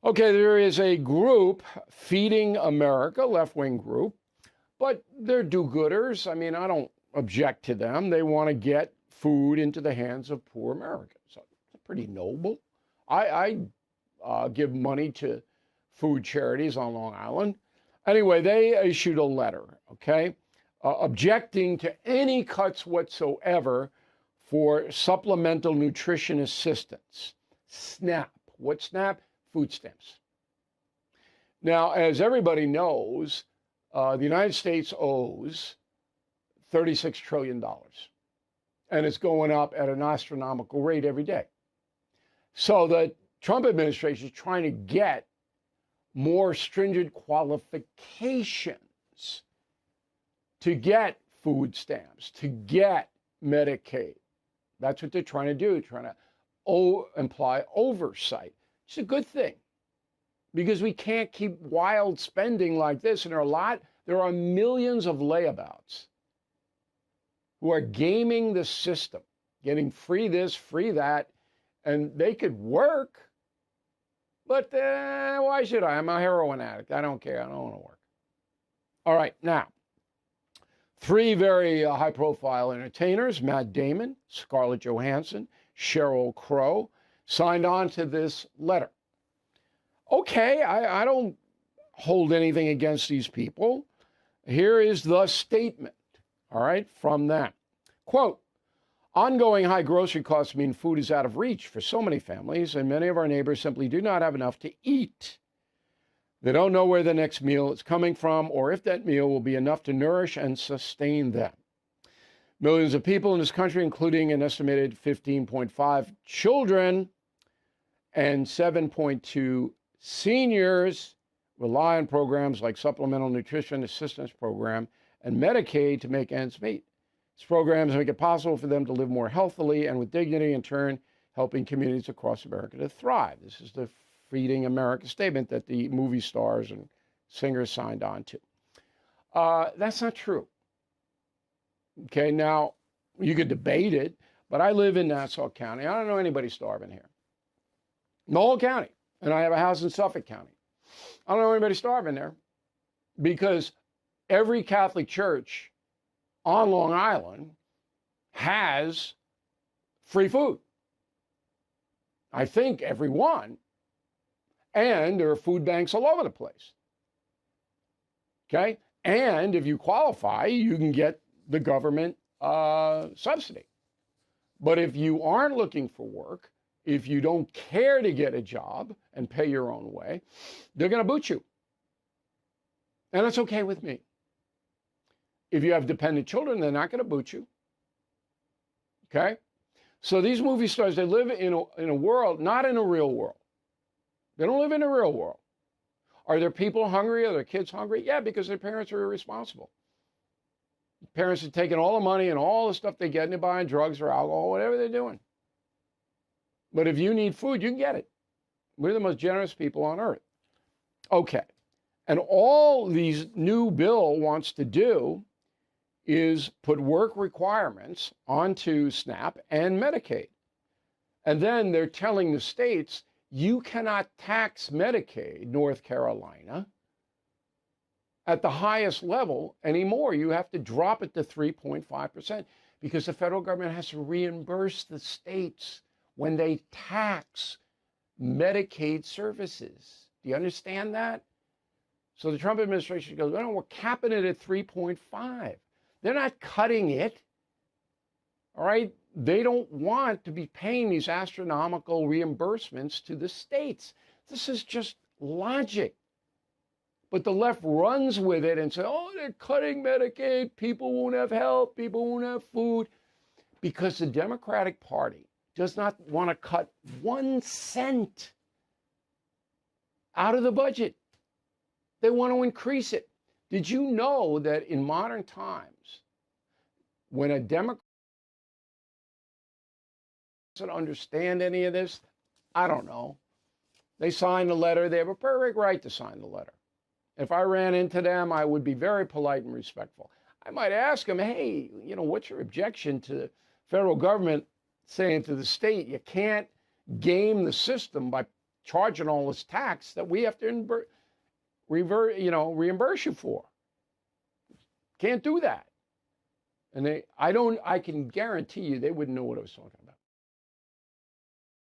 Okay, there is a group, Feeding America, left-wing group, but they're do-gooders. I mean, I don't object to them. They want to get food into the hands of poor Americans. So it's pretty noble. I give money to food charities on Long Island. Anyway, they issued a letter, okay, objecting to any cuts whatsoever for supplemental nutrition assistance. SNAP. What's SNAP? Food stamps. Now, as everybody knows, the United States owes $36 trillion, and it's going up at an astronomical rate every day. So the Trump administration is trying to get more stringent qualifications to get food stamps, to get Medicaid. That's what they're trying to do, trying to imply oversight. It's a good thing because we can't keep wild spending like this. And there are millions of layabouts who are gaming the system, getting free this, free that, and they could work. But why should I? I'm a heroin addict. I don't care. I don't want to work. All right, now, three very high-profile entertainers, Matt Damon, Scarlett Johansson, Sheryl Crow, signed on to this letter. Okay, I don't hold anything against these people. Here is the statement, all right, from them. Quote, ongoing high grocery costs mean food is out of reach for so many families, and many of our neighbors simply do not have enough to eat. They don't know where the next meal is coming from or if that meal will be enough to nourish and sustain them. Millions of people in this country, including an estimated 15.5 children and 7.2 seniors, rely on programs like Supplemental Nutrition Assistance Program and Medicaid to make ends meet. These programs make it possible for them to live more healthily and with dignity, in turn, helping communities across America to thrive. This is the Feeding America statement that the movie stars and singers signed on to. That's not true. Okay, now, you could debate it, but I live in Nassau County. I don't know anybody starving here. The whole county. And I have a house in Suffolk County. I don't know anybody starving there because every Catholic church on Long Island has free food. I think every one. And there are food banks all over the place. Okay? And if you qualify, you can get the government subsidy. But if you aren't looking for work, if you don't care to get a job and pay your own way, they're going to boot you. And that's okay with me. If you have dependent children, they're not going to boot you. Okay? So these movie stars, they live in a world, not in a real world. They don't live in a real world. Are their people hungry? Are their kids hungry? Yeah, because their parents are irresponsible. Parents are taking all the money and all the stuff they get into buying drugs or alcohol, whatever they're doing. But if you need food, you can get it. We're the most generous people on earth. Okay. And all these new bill wants to do is put work requirements onto SNAP and Medicaid. And then they're telling the states, you cannot tax Medicaid, North Carolina, at the highest level anymore. You have to drop it to 3.5% because the federal government has to reimburse the states when they tax Medicaid services. Do you understand that? So the Trump administration goes, no, we're capping it at 3.5. They're not cutting it. All right? They don't want to be paying these astronomical reimbursements to the states. This is just logic. But the left runs with it and says, oh, they're cutting Medicaid. People won't have health. People won't have food. Because the Democratic Party does not want to cut 1 cent out of the budget. They want to increase it. Did you know that in modern times, when a Democrat doesn't understand any of this, I don't know. They signed the letter. They have a perfect right to sign the letter. If I ran into them, I would be very polite and respectful. I might ask them, hey, what's your objection to the federal government saying to the state, you can't game the system by charging all this tax that we have to reimburse you for. Can't do that. And I can guarantee you they wouldn't know what I was talking about.